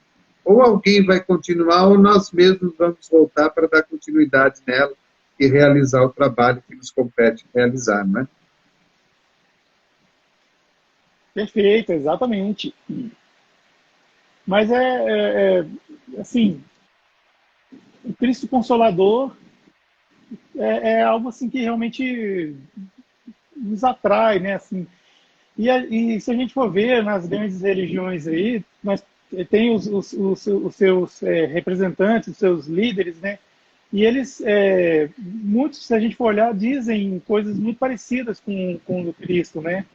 Ou alguém vai continuar, ou nós mesmos vamos voltar para dar continuidade nela e realizar o trabalho que nos compete realizar, não é? Perfeito, exatamente. Mas assim, o Cristo Consolador é algo assim que realmente nos atrai, né? Assim, e se a gente for ver nas grandes religiões aí, nós tem os seus representantes, os seus líderes, né? E eles, muitos, se a gente for olhar, dizem coisas muito parecidas com o Cristo, né?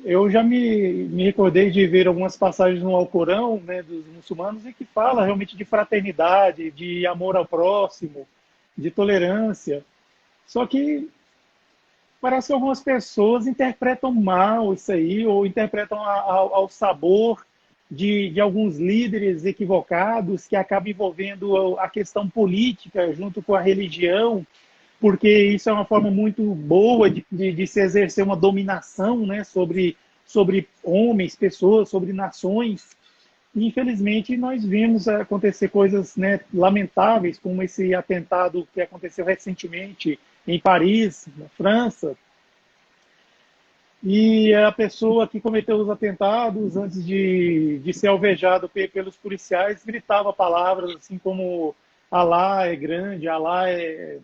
Eu já me recordei de ver algumas passagens no Alcorão, né, dos muçulmanos, e que fala realmente de fraternidade, de amor ao próximo, de tolerância. Só que parece que algumas pessoas interpretam mal isso aí, ou interpretam ao sabor de alguns líderes equivocados que acabam envolvendo a questão política junto com a religião, porque isso é uma forma muito boa de se exercer uma dominação, né, sobre homens, pessoas, sobre nações. E, infelizmente, nós vimos acontecer coisas, né, lamentáveis, como esse atentado que aconteceu recentemente em Paris, na França. E a pessoa que cometeu os atentados, antes de ser alvejado pelos policiais, gritava palavras assim como Alá é grande, Alá é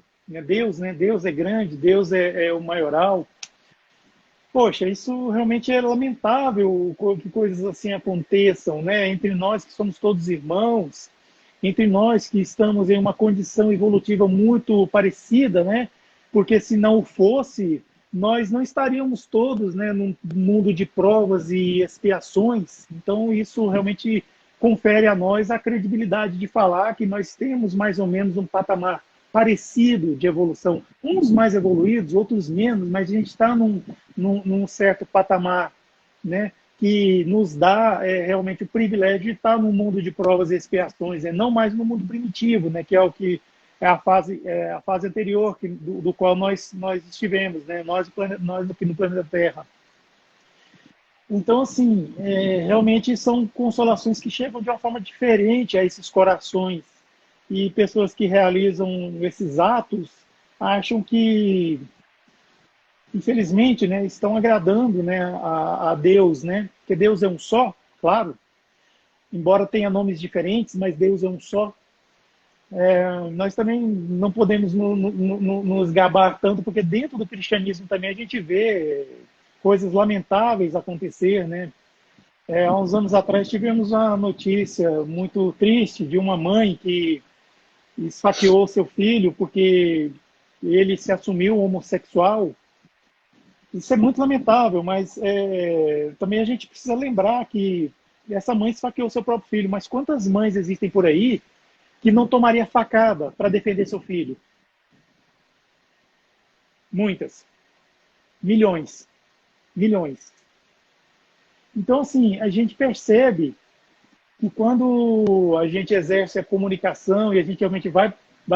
Deus, né? Deus é grande, Deus é o maioral. Poxa, isso realmente é lamentável que coisas assim aconteçam, né? Entre nós que somos todos irmãos, entre nós que estamos em uma condição evolutiva muito parecida, né? Porque se não fosse, nós não estaríamos todos, né, num mundo de provas e expiações. Então isso realmente confere a nós a credibilidade de falar que nós temos mais ou menos um patamar parecido de evolução, uns mais evoluídos, outros menos, mas a gente está num certo patamar, né, que nos dá realmente o privilégio de estar no mundo de provas e expiações, não mais no mundo primitivo, né, que é o que é a fase anterior do qual nós estivemos, né, nós aqui no planeta Terra. Então, assim, realmente são consolações que chegam de uma forma diferente a esses corações, e pessoas que realizam esses atos acham que, infelizmente, né, estão agradando, né, a Deus, né, porque Deus é um só, claro, embora tenha nomes diferentes, mas Deus é um só. Nós também não podemos nos gabar tanto, porque dentro do cristianismo também a gente vê coisas lamentáveis acontecer, né? Há uns anos atrás tivemos uma notícia muito triste de uma mãe que esfaqueou seu filho porque ele se assumiu homossexual. Isso é muito lamentável, mas também a gente precisa lembrar que essa mãe esfaqueou seu próprio filho, mas quantas mães existem por aí que não tomaria facada para defender seu filho? Muitas. Milhões. Milhões. Então, assim, a gente percebe que quando a gente exerce a comunicação e a gente realmente vai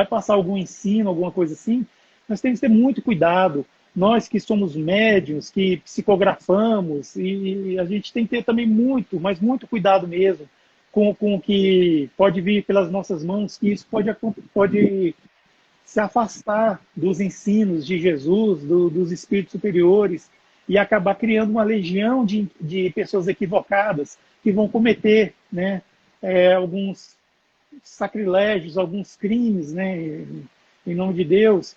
passar algum ensino, alguma coisa assim, nós temos que ter muito cuidado. Nós que somos médiuns, que psicografamos, e a gente tem que ter também muito, mas muito cuidado mesmo com o que pode vir pelas nossas mãos, que isso pode se afastar dos ensinos de Jesus, dos espíritos superiores, e acabar criando uma legião de pessoas equivocadas que vão cometer, né, alguns sacrilégios, alguns crimes, né, em nome de Deus,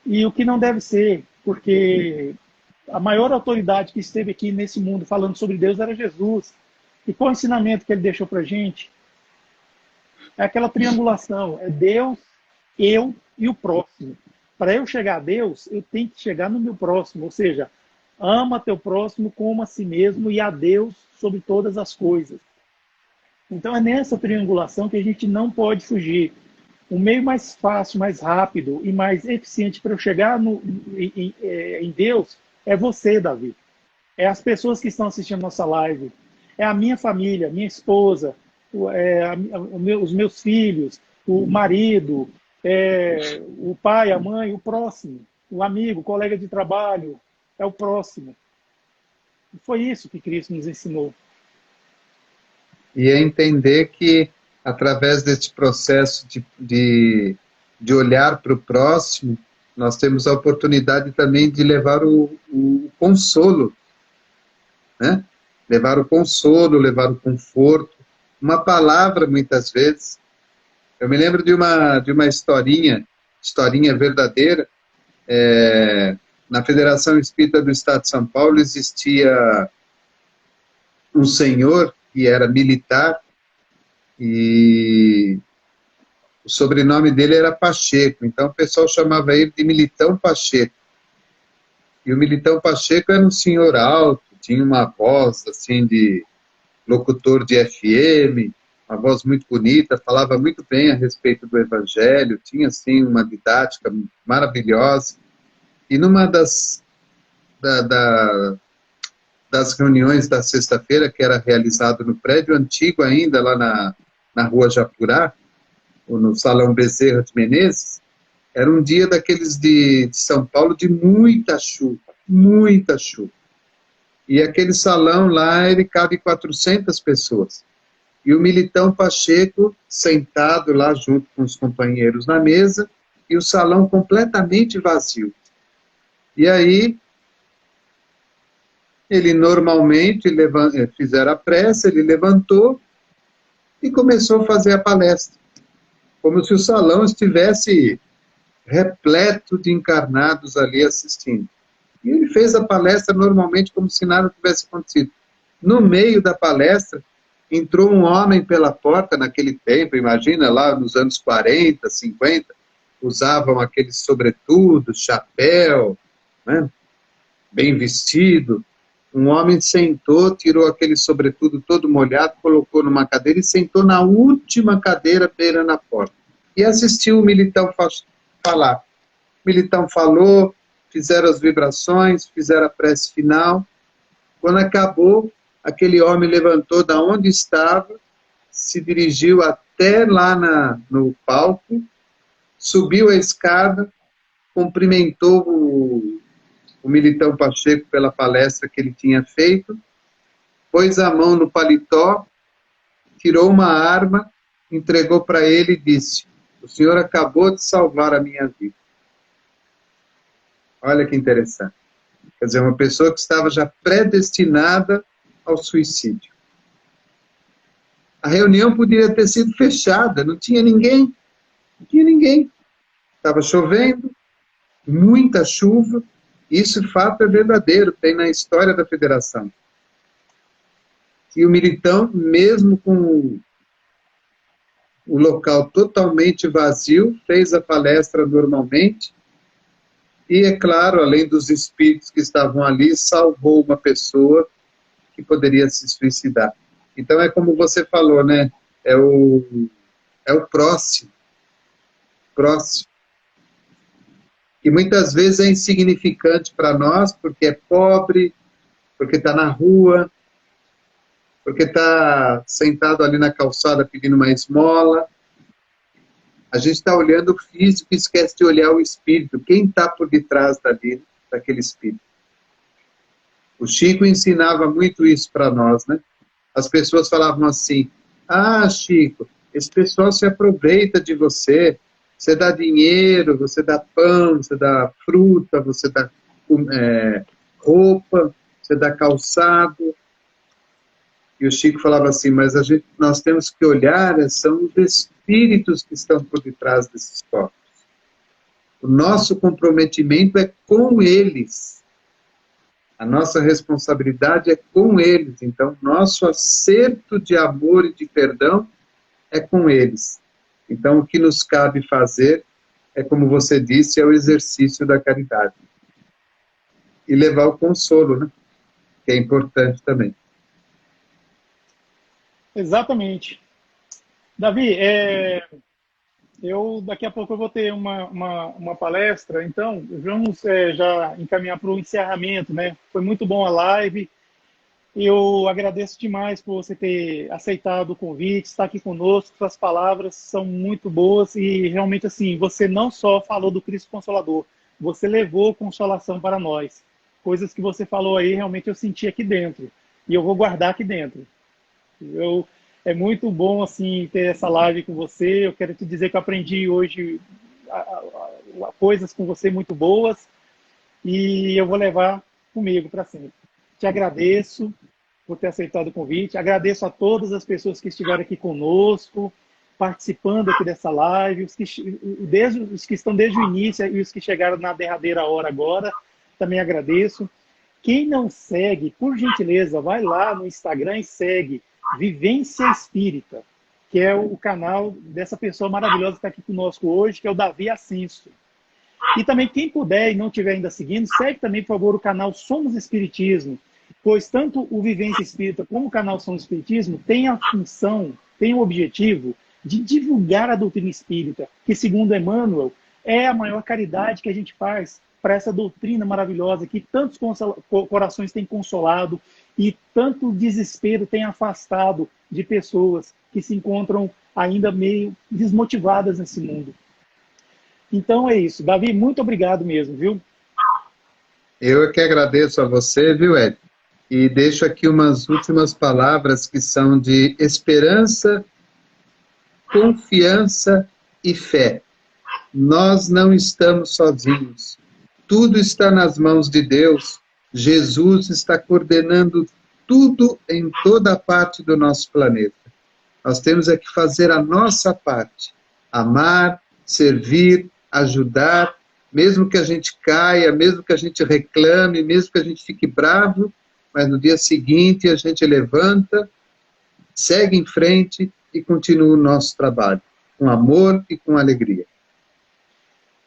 e o que não deve ser, porque a maior autoridade que esteve aqui nesse mundo falando sobre Deus era Jesus. E qual o ensinamento que ele deixou para a gente? É aquela triangulação, é Deus, eu e o próximo. Para eu chegar a Deus, eu tenho que chegar no meu próximo, ou seja, ama teu próximo como a si mesmo e a Deus sobre todas as coisas. Então é nessa triangulação que a gente não pode fugir. O meio mais fácil, mais rápido e mais eficiente para eu chegar em Deus é você, Davi. É as pessoas que estão assistindo nossa live. É a minha família, minha esposa, os meus filhos, o marido, o pai, a mãe, o próximo, o amigo, o colega de trabalho, é o próximo. Foi isso que Cristo nos ensinou. E é entender que, através desse processo de olhar para o próximo, nós temos a oportunidade também de levar o consolo, né? Levar o consolo, levar o conforto, uma palavra, muitas vezes. Eu me lembro de uma historinha verdadeira. Na Federação Espírita do Estado de São Paulo existia um senhor que era militar e o sobrenome dele era Pacheco, então o pessoal chamava ele de Militão Pacheco. E o Militão Pacheco era um senhor alto, tinha uma voz assim de locutor de FM, uma voz muito bonita, falava muito bem a respeito do Evangelho, tinha assim uma didática maravilhosa. E numa das reuniões da sexta-feira, que era realizado no prédio antigo ainda, lá na rua Japurá, ou no Salão Bezerra de Menezes, era um dia daqueles de São Paulo de muita chuva, muita chuva. E aquele salão lá, ele cabe 400 pessoas. E o Militão Pacheco sentado lá junto com os companheiros na mesa, e o salão completamente vazio. E aí, ele normalmente fizeram a prece, ele levantou e começou a fazer a palestra, como se o salão estivesse repleto de encarnados ali assistindo. E ele fez a palestra normalmente como se nada tivesse acontecido. No meio da palestra, entrou um homem pela porta naquele tempo, imagina lá nos anos 40, 50, usavam aqueles sobretudo, chapéu, né? Bem vestido. Um homem sentou, tirou aquele sobretudo todo molhado, colocou numa cadeira e sentou na última cadeira beirando a porta. E assistiu o Militão falar. O Militão falou, fizeram as vibrações, fizeram a prece final. Quando acabou, aquele homem levantou da onde estava, se dirigiu até lá no palco, subiu a escada, cumprimentou o Militão Pacheco pela palestra que ele tinha feito, pôs a mão no paletó, tirou uma arma, entregou para ele e disse: o senhor acabou de salvar a minha vida. Olha que interessante. Quer dizer, uma pessoa que estava já predestinada ao suicídio. A reunião poderia ter sido fechada, não tinha ninguém. Não tinha ninguém. Estava chovendo, muita chuva. Isso, de fato, é verdadeiro, tem na história da federação. E o Militão, mesmo com o local totalmente vazio, fez a palestra normalmente. E, é claro, além dos espíritos que estavam ali, salvou uma pessoa que poderia se suicidar. Então, é como você falou, né? É o próximo. Próximo. Que muitas vezes é insignificante para nós, porque é pobre, porque está na rua, porque está sentado ali na calçada pedindo uma esmola. A gente está olhando o físico e esquece de olhar o espírito. Quem está por detrás daquele espírito? O Chico ensinava muito isso para nós, né? As pessoas falavam assim: ah, Chico, esse pessoal se aproveita de você. Você dá dinheiro, você dá pão, você dá fruta, você dá roupa, você dá calçado. E o Chico falava assim, mas nós temos que olhar, são os espíritos que estão por detrás desses corpos. O nosso comprometimento é com eles. A nossa responsabilidade é com eles. Então, nosso acerto de amor e de perdão é com eles. Então, o que nos cabe fazer é, como você disse, é o exercício da caridade. E levar o consolo, né? Que é importante também. Exatamente. Davi, daqui a pouco eu vou ter uma palestra, então vamos já encaminhar para o encerramento, né? Foi muito bom a live. Eu agradeço demais por você ter aceitado o convite, estar aqui conosco. Suas palavras são muito boas e realmente assim, você não só falou do Cristo Consolador, você levou consolação para nós. Coisas que você falou aí, realmente eu senti aqui dentro e eu vou guardar aqui dentro. É muito bom assim ter essa live com você. Eu quero te dizer que eu aprendi hoje coisas com você muito boas e eu vou levar comigo para sempre. Te agradeço por ter aceitado o convite. Agradeço a todas as pessoas que estiveram aqui conosco, participando aqui dessa live, os que estão desde o início e os que chegaram na derradeira hora agora, também agradeço. Quem não segue, por gentileza, vai lá no Instagram e segue Vivência Espírita, que é o canal dessa pessoa maravilhosa que está aqui conosco hoje, que é o Davi Ascenso. E também, quem puder e não estiver ainda seguindo, segue também, por favor, o canal Somos Espiritismo, pois tanto o Vivência Espírita como o canal Somos Espiritismo tem a função, tem o objetivo de divulgar a doutrina espírita, que, segundo Emmanuel, é a maior caridade que a gente faz para essa doutrina maravilhosa que tantos corações têm consolado e tanto desespero tem afastado de pessoas que se encontram ainda meio desmotivadas nesse mundo. Então é isso. Davi, muito obrigado mesmo, viu? Eu é que agradeço a você, viu, Ed? E deixo aqui umas últimas palavras que são de esperança, confiança e fé. Nós não estamos sozinhos. Tudo está nas mãos de Deus. Jesus está coordenando tudo em toda parte do nosso planeta. Nós temos é que fazer a nossa parte. Amar, servir, ajudar, mesmo que a gente caia, mesmo que a gente reclame, mesmo que a gente fique bravo, mas no dia seguinte a gente levanta, segue em frente e continua o nosso trabalho, com amor e com alegria.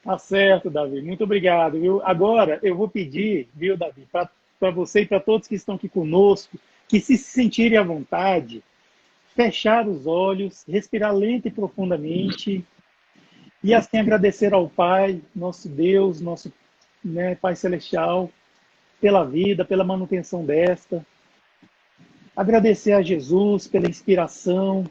Tá certo, Davi. Muito obrigado, viu? Agora eu vou pedir, viu, Davi, para você e para todos que estão aqui conosco, que se sentirem à vontade, fechar os olhos, respirar lenta e profundamente, e assim agradecer ao Pai, nosso Deus, nosso Pai Celestial, pela vida, pela manutenção desta. Agradecer a Jesus pela inspiração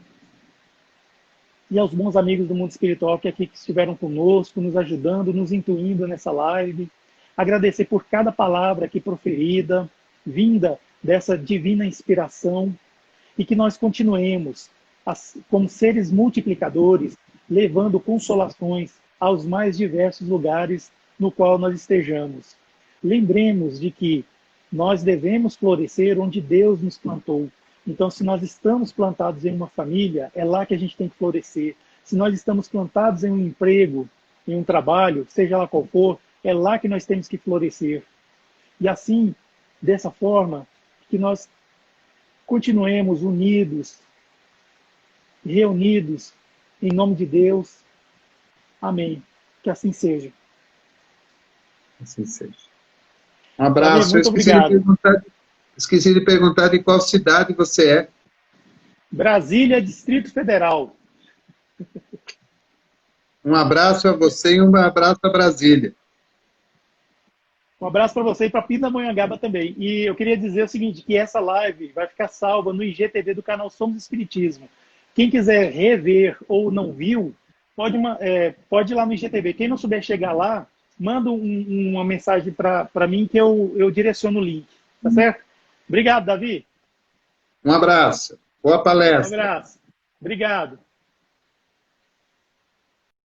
e aos bons amigos do mundo espiritual que aqui estiveram conosco, nos ajudando, nos intuindo nessa live. Agradecer por cada palavra aqui proferida, vinda dessa divina inspiração, e que nós continuemos como seres multiplicadores, levando consolações aos mais diversos lugares no qual nós estejamos. Lembremos de que nós devemos florescer onde Deus nos plantou. Então, se nós estamos plantados em uma família, é lá que a gente tem que florescer. Se nós estamos plantados em um emprego, em um trabalho, seja lá qual for, é lá que nós temos que florescer. E assim, dessa forma, que nós continuemos unidos, reunidos, em nome de Deus. Amém. Que assim seja. Assim seja. Um abraço. Davi, muito obrigado. Esqueci de perguntar de qual cidade você é. Brasília, Distrito Federal. Um abraço a você e um abraço a Brasília. Um abraço para você e para Pindamonhangaba também. E eu queria dizer o seguinte, que essa live vai ficar salva no IGTV do canal Somos Espiritismo. Quem quiser rever ou não viu, pode ir lá no IGTV. Quem não souber chegar lá, manda uma mensagem para mim que eu direciono o link. Tá certo? Obrigado, Davi. Um abraço. Boa palestra. Um abraço. Obrigado.